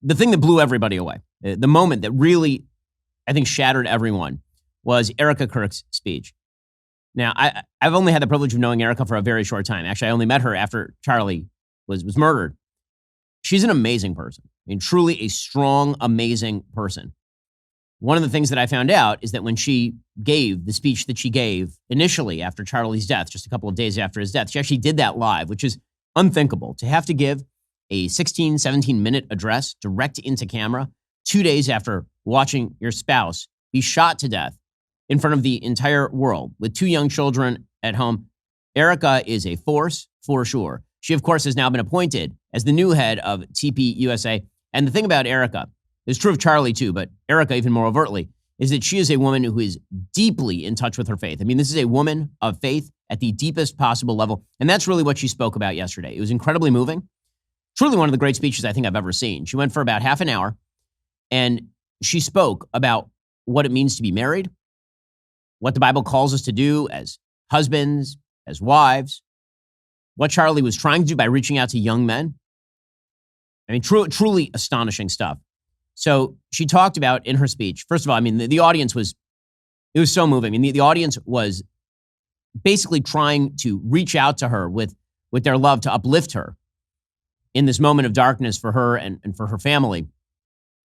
the thing that blew everybody away, the moment that really, I think, shattered everyone was Erika Kirk's speech. Now, I've only had the privilege of knowing Erika for a very short time. Actually, I only met her after Charlie was murdered. She's an amazing person. I mean, truly a strong, amazing person. One of the things that I found out is that when she gave the speech that she gave initially after Charlie's death, just a couple of days after his death, she actually did that live, which is unthinkable. To have to give a 16, 17-minute address direct into camera 2 days after watching your spouse be shot to death in front of the entire world with 2 young children at home. Erika is a force for sure. She, of course, has now been appointed as the new head of TPUSA. And the thing about Erika, it's true of Charlie too, but Erika even more overtly, is that she is a woman who is deeply in touch with her faith. I mean, this is a woman of faith at the deepest possible level. And that's really what she spoke about yesterday. It was incredibly moving. Truly one of the great speeches I think I've ever seen. She went for about half an hour and she spoke about what it means to be married, what the Bible calls us to do as husbands, as wives, what Charlie was trying to do by reaching out to young men. I mean, truly astonishing stuff. So she talked about in her speech, first of all, I mean, the audience was so moving. I mean, the audience was basically trying to reach out to her with their love to uplift her in this moment of darkness for her and for her family.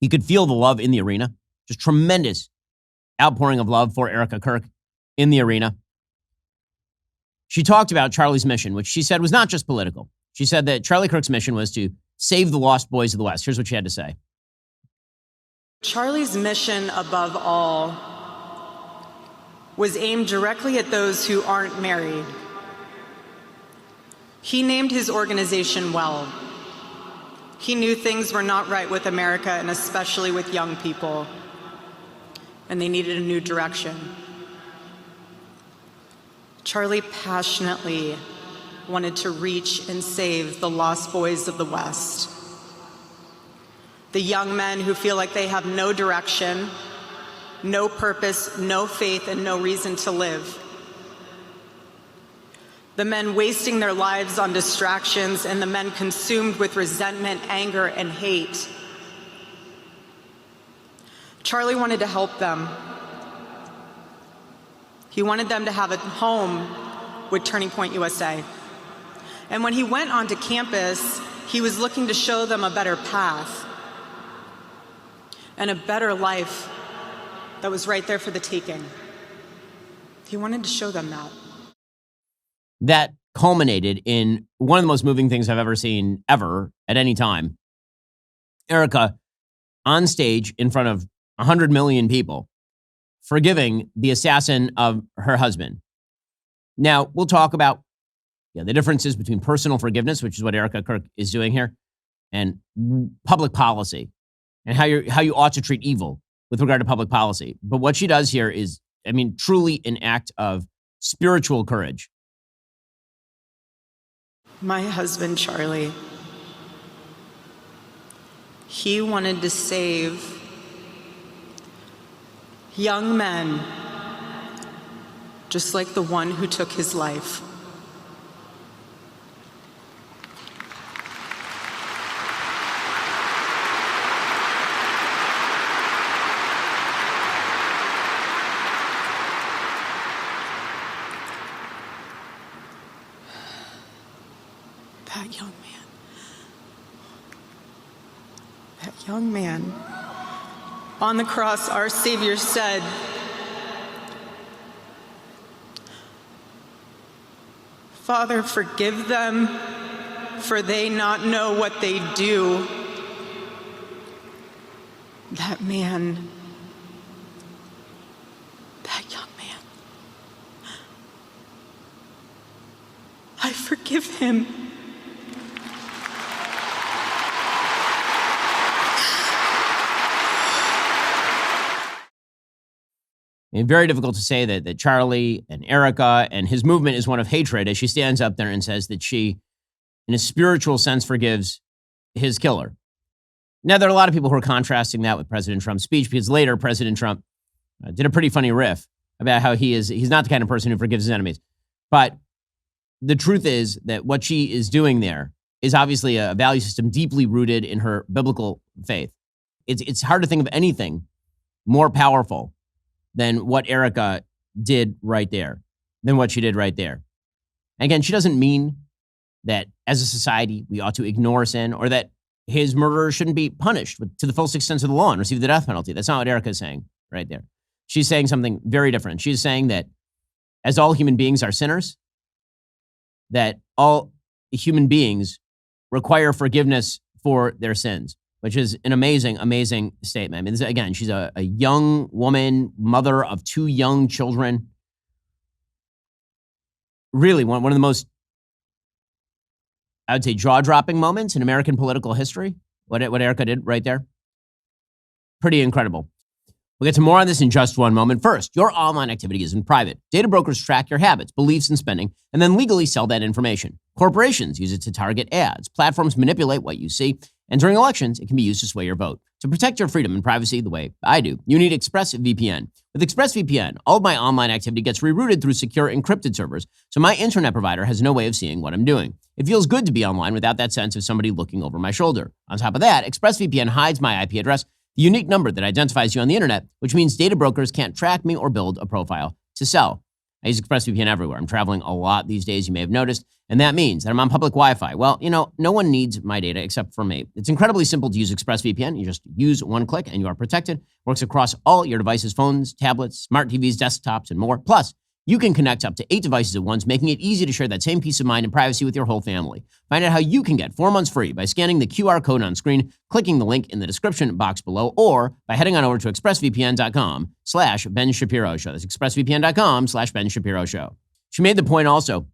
You could feel the love in the arena, just tremendous outpouring of love for Erika Kirk in the arena. She talked about Charlie's mission, which she said was not just political. She said that Charlie Kirk's mission was to save the lost boys of the West. Here's what she had to say. Charlie's mission, above all, was aimed directly at those who aren't married. He named his organization well. He knew things were not right with America, and especially with young people, and they needed a new direction. Charlie passionately wanted to reach and save the lost boys of the West. The young men who feel like they have no direction, no purpose, no faith, and no reason to live. The men wasting their lives on distractions, and the men consumed with resentment, anger, and hate. Charlie wanted to help them. He wanted them to have a home with Turning Point USA. And when he went onto campus, he was looking to show them a better path and a better life that was right there for the taking. He wanted to show them that. That culminated in one of the most moving things I've ever seen ever at any time. Erika on stage in front of 100 million people, forgiving the assassin of her husband. Now, we'll talk about the differences between personal forgiveness, which is what Erika Kirk is doing here, and public policy, and how you ought to treat evil with regard to public policy. But what she does here is, I mean, truly an act of spiritual courage. My husband, Charlie, he wanted to save young men just like the one who took his life. That young man, on the cross, our Savior said, "Father, forgive them, for they not know what they do." That man, that young man, I forgive him. And very difficult to say that Charlie and Erika and his movement is one of hatred, as she stands up there and says that she, in a spiritual sense, forgives his killer. Now, there are a lot of people who are contrasting that with President Trump's speech, because later President Trump did a pretty funny riff about how he's not the kind of person who forgives his enemies. But the truth is that what she is doing there is obviously a value system deeply rooted in her biblical faith. It's hard to think of anything more powerful than what Erika did right there, than what she did right there. Again, she doesn't mean that as a society we ought to ignore sin or that his murderer shouldn't be punished to the fullest extent of the law and receive the death penalty. That's not what Erika is saying right there. She's saying something very different. She's saying that as all human beings are sinners, that all human beings require forgiveness for their sins, which is an amazing, amazing statement. I mean, again, she's a young woman, mother of 2 young children. Really one of the most, I would say, jaw-dropping moments in American political history, what Erika did right there. Pretty incredible. We'll get to more on this in just one moment. First, your online activity isn't private. Data brokers track your habits, beliefs, and spending, and then legally sell that information. Corporations use it to target ads. Platforms manipulate what you see, and during elections, it can be used to sway your vote. To protect your freedom and privacy the way I do, you need ExpressVPN. With ExpressVPN, all of my online activity gets rerouted through secure encrypted servers, so my internet provider has no way of seeing what I'm doing. It feels good to be online without that sense of somebody looking over my shoulder. On top of that, ExpressVPN hides my IP address, the unique number that identifies you on the internet, which means data brokers can't track me or build a profile to sell. I use ExpressVPN everywhere. I'm traveling a lot these days, you may have noticed, and that means that I'm on public Wi-Fi. Well, no one needs my data except for me. It's incredibly simple to use ExpressVPN. You just use one click and you are protected. Works across all your devices, phones, tablets, smart TVs, desktops, and more. Plus, you can connect up to 8 devices at once, making it easy to share that same peace of mind and privacy with your whole family. Find out how you can get 4 months free by scanning the QR code on screen, clicking the link in the description box below, or by heading on over to expressvpn.com/Ben Shapiro Show. That's expressvpn.com/Ben Shapiro Show. She made the point also,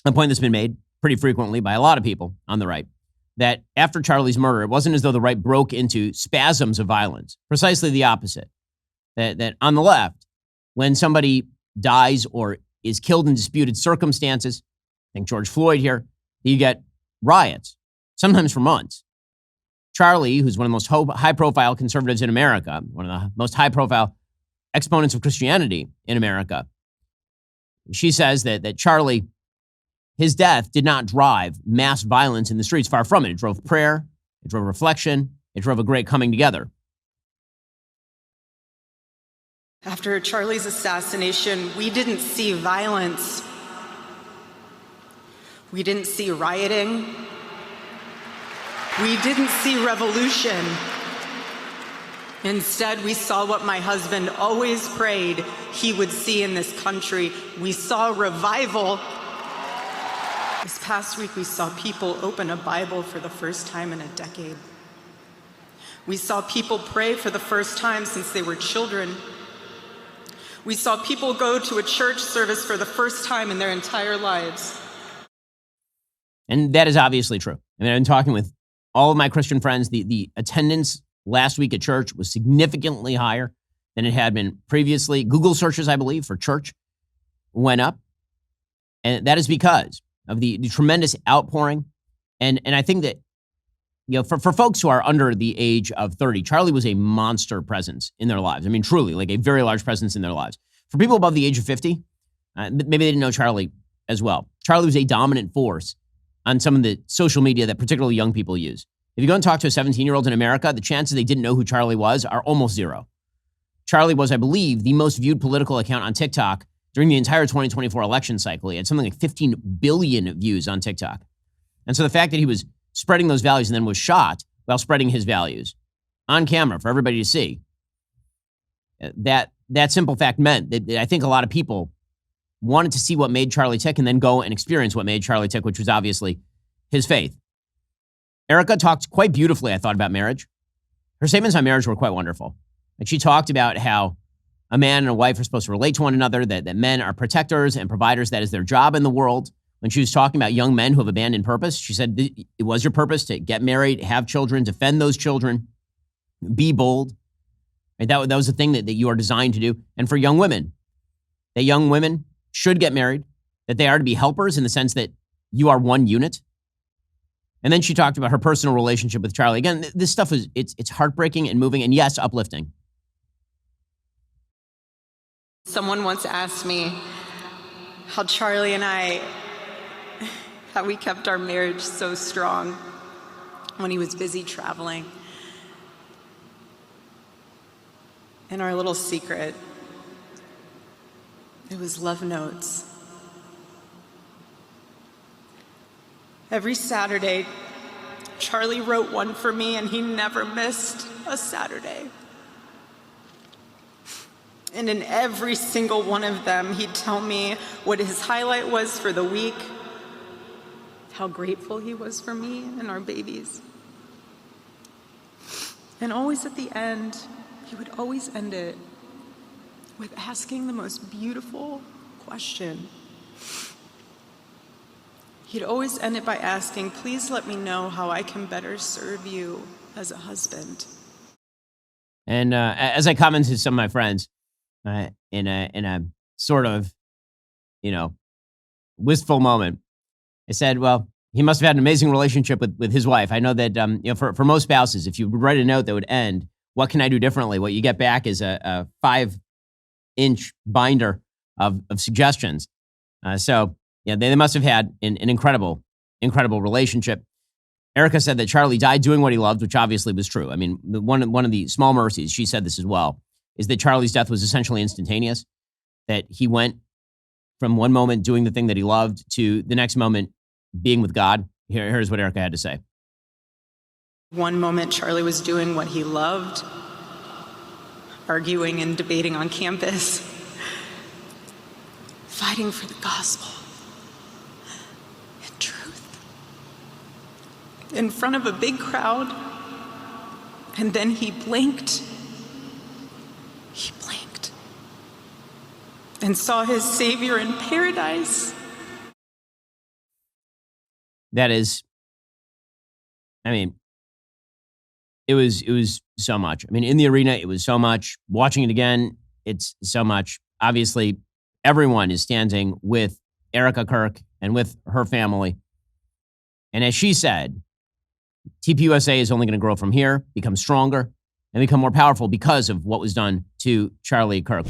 a point that's been made pretty frequently by a lot of people on the right, that after Charlie's murder, it wasn't as though the right broke into spasms of violence. Precisely the opposite. That on the left, when somebody dies or is killed in disputed circumstances, think George Floyd here, you get riots, sometimes for months. Charlie, who's one of the most high-profile conservatives in America, one of the most high-profile exponents of Christianity in America, she says that Charlie, his death did not drive mass violence in the streets. Far from it. It drove prayer, it drove reflection, it drove a great coming together. After Charlie's assassination, we didn't see violence. We didn't see rioting. We didn't see revolution. Instead, we saw what my husband always prayed he would see in this country. We saw revival. This past week, we saw people open a Bible for the first time in a decade. We saw people pray for the first time since they were children. We saw people go to a church service for the first time in their entire lives. And that is obviously true. I mean, I've been talking with all of my Christian friends. The attendance last week at church was significantly higher than it had been previously. Google searches, I believe, for church went up. And that is because of the tremendous outpouring. And I think that, for folks who are under the age of 30, Charlie was a monster presence in their lives. I mean, truly, like a very large presence in their lives. For people above the age of 50, maybe they didn't know Charlie as well. Charlie was a dominant force on some of the social media that particularly young people use. If you go and talk to a 17-year-old in America, the chances they didn't know who Charlie was are almost zero. Charlie was, I believe, the most viewed political account on TikTok during the entire 2024 election cycle. He had something like 15 billion views on TikTok. And so the fact that he was spreading those values and then was shot while spreading his values on camera for everybody to see, that simple fact meant that I think a lot of people wanted to see what made Charlie tick and then go and experience what made Charlie tick, which was obviously his faith. Erika talked quite beautifully, I thought, about marriage. Her statements on marriage were quite wonderful. Like, she talked about how a man and a wife are supposed to relate to one another, that men are protectors and providers. That is their job in the world. When she was talking about young men who have abandoned purpose, she said it was your purpose to get married, have children, defend those children, be bold. Right? That was the thing that you are designed to do. And for young women, that young women should get married, that they are to be helpers in the sense that you are one unit. And then she talked about her personal relationship with Charlie. Again, this stuff it's heartbreaking and moving, and yes, uplifting. Someone once asked me how Charlie and I how he kept our marriage so strong when he was busy traveling. And our little secret, it was love notes. Every Saturday, Charlie wrote one for me, and he never missed a Saturday. And in every single one of them, he'd tell me what his highlight was for the week, how grateful he was for me and our babies. And always at the end, he would always end it with asking the most beautiful question. He'd always end it by asking, "Please let me know how I can better serve you as a husband." And as I commented to some of my friends, in a sort of, wistful moment, I said, "Well, he must have had an amazing relationship with his wife." I know that for most spouses, if you write a note that would end, "What can I do differently?" what you get back is a 5-inch binder of suggestions. So yeah, they must have had an incredible relationship. Erika said that Charlie died doing what he loved, which obviously was true. I mean, one of the small mercies, she said this as well, is that Charlie's death was essentially instantaneous, that he went from one moment doing the thing that he loved to the next moment being with God. Here's what Erika had to say. One moment, Charlie was doing what he loved, arguing and debating on campus, fighting for the gospel and truth in front of a big crowd. And then he blinked. He blinked and saw his Savior in paradise. That is, it was so much. In the arena, it was so much. Watching it again, it's so much. Obviously, everyone is standing with Erika Kirk and with her family. And as she said, TPUSA is only going to grow from here, become stronger, and become more powerful because of what was done to Charlie Kirk.